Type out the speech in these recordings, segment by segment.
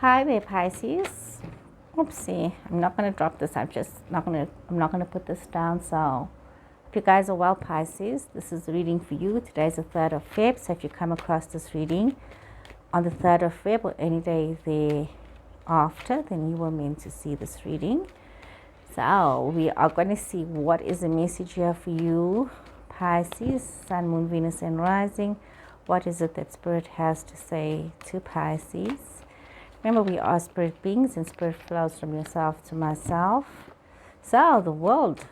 Hi there, Pisces. Oopsie, I'm not going to drop this. I'm not going to put this down. So, if you guys are well, Pisces, this is the reading for you. Today is the 3rd of Feb. So, if you come across this reading on the 3rd of Feb or any day thereafter, then you were meant to see this reading. So, we are going to see what is the message here for you, Pisces, Sun, Moon, Venus, and Rising. What is it that Spirit has to say to Pisces? Remember, we are spirit beings and spirit flows from yourself to myself. So the world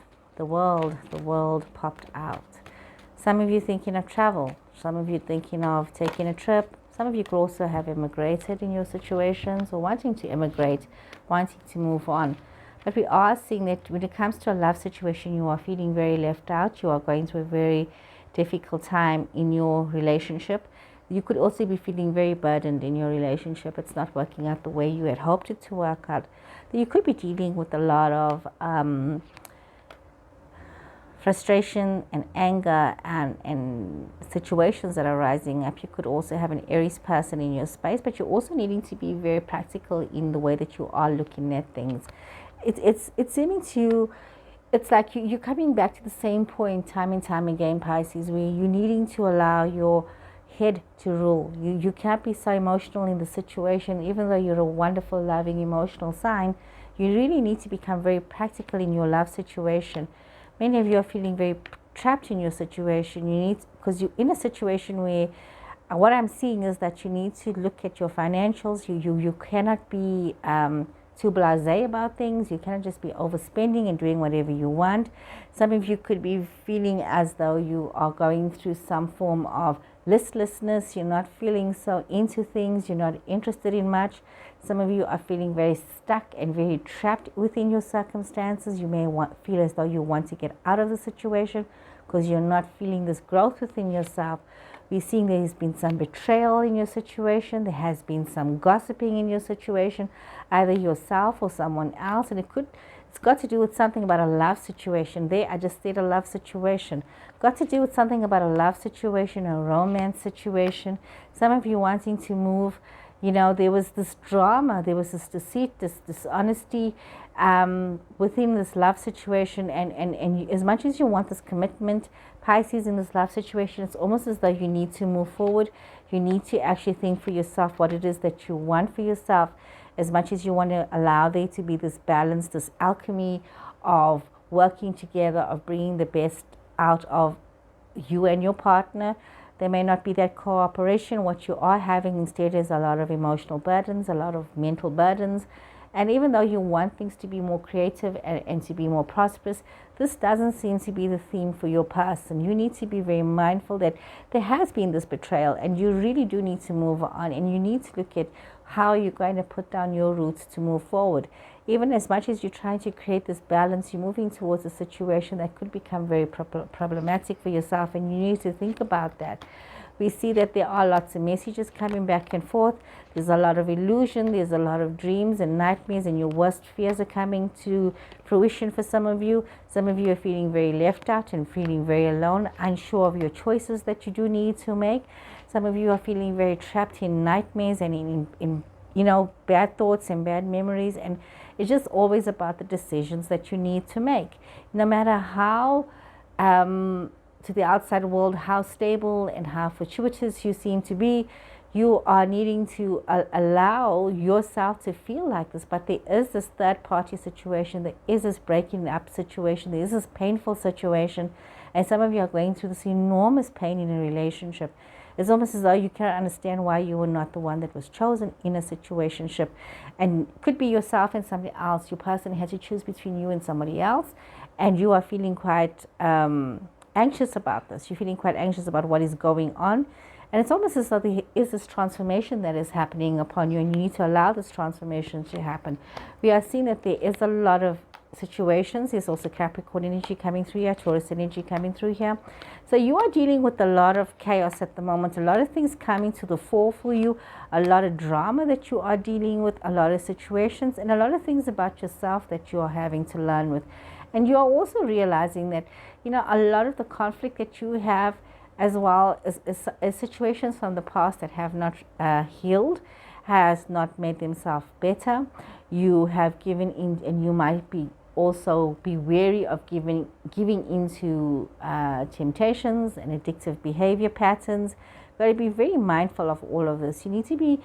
popped out. Some of you thinking of travel. Some of you thinking of taking a trip. Some of you could also have immigrated in your situations or wanting to immigrate, wanting to move on. But we are seeing that when it comes to a love situation, you are feeling very left out. You are going through a very difficult time in your relationship. You could also be feeling very burdened in your relationship. It's not working out the way you had hoped it to work out. You could be dealing with a lot of frustration and anger and situations that are rising up. You could also have an Aries person in your space, but you're also needing to be very practical in the way that you are looking at things. It's seeming to, it's like you're coming back to the same point time and time again, Pisces, where you're needing to allow your head to rule. You can't be so emotional in the situation. Even though you're a wonderful, loving, emotional sign, you really need to become very practical in your love situation. Many of you are feeling very trapped in your situation. You need, because you're in a situation where what I'm seeing is that you need to look at your financials. You cannot be too blasé about things. You cannot just be overspending and doing whatever you want. Some of you could be feeling as though you are going through some form of listlessness. You're not feeling so into things. You're not interested in much. Some of you are feeling very stuck and very trapped within your circumstances. You may feel as though you want to get out of the situation because you're not feeling this growth within yourself. We're seeing there has been some betrayal in your situation. There has been some gossiping in your situation, either yourself or someone else. And it's got to do with something about a love situation. There, I just said a love situation. Got to do with something about a love situation, a romance situation. Some of you wanting to move. You know, there was this drama, there was this deceit, this dishonesty within this love situation. And as much as you want this commitment, Pisces, in this love situation, it's almost as though you need to move forward. You need to actually think for yourself what it is that you want for yourself, as much as you want to allow there to be this balance, this alchemy of working together, of bringing the best out of you and your partner. There may not be that cooperation. What you are having instead is a lot of emotional burdens, a lot of mental burdens. And even though you want things to be more creative and to be more prosperous, this doesn't seem to be the theme for your person. You need to be very mindful that there has been this betrayal and you really do need to move on, and you need to look at how you're going to put down your roots to move forward. Even as much as you're trying to create this balance, you're moving towards a situation that could become very problematic for yourself, and you need to think about that. We see that there are lots of messages coming back and forth. There's a lot of illusion. There's a lot of dreams and nightmares, and your worst fears are coming to fruition for some of you. Some of you are feeling very left out and feeling very alone, unsure of your choices that you do need to make. Some of you are feeling very trapped in nightmares and in bad thoughts and bad memories. And it's just always about the decisions that you need to make. No matter how to the outside world, how stable and how fortuitous you seem to be, you are needing to allow yourself to feel like this. But there is this third party situation, there is this breaking up situation, there is this painful situation, and some of you are going through this enormous pain in a relationship. It's almost as though you cannot understand why you were not the one that was chosen in a situationship. And could be yourself and somebody else. Your person had to choose between you and somebody else, and you are feeling quite anxious about this. You're feeling quite anxious about what is going on. And it's almost as though there is this transformation that is happening upon you, and you need to allow this transformation to happen. We are seeing that there is a lot of situations. There's also Capricorn energy coming through here, Taurus energy coming through here. So you are dealing with a lot of chaos at the moment, a lot of things coming to the fore for you, a lot of drama that you are dealing with, a lot of situations, and a lot of things about yourself that you are having to learn with. And you are also realizing that, a lot of the conflict that you have, as well as situations from the past that have not healed, has not made themselves better. You have given in, and you might be also be wary of giving into temptations and addictive behavior patterns. Got to be very mindful of all of this. You need to be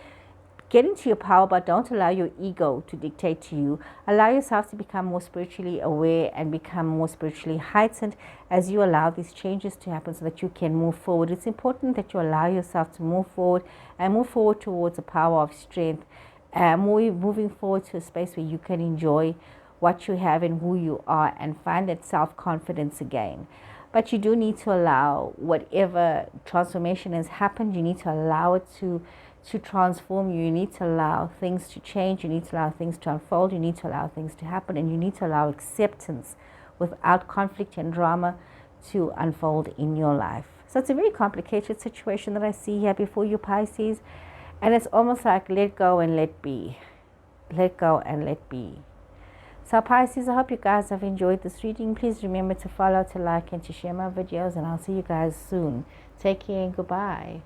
get into your power, but don't allow your ego to dictate to you. Allow yourself to become more spiritually aware and become more spiritually heightened as you allow these changes to happen so that you can move forward. It's important that you allow yourself to move forward and move forward towards a power of strength, moving forward to a space where you can enjoy what you have and who you are and find that self-confidence again. But you do need to allow whatever transformation has happened, you need to allow it to transform you. You need to allow things to change. You need to allow things to unfold. You need to allow things to happen. And you need to allow acceptance without conflict and drama to unfold in your life. So it's a very complicated situation that I see here before you, Pisces. And it's almost like let go and let be. Let go and let be. So Pisces, I hope you guys have enjoyed this reading. Please remember to follow, to like, and to share my videos. And I'll see you guys soon. Take care and goodbye.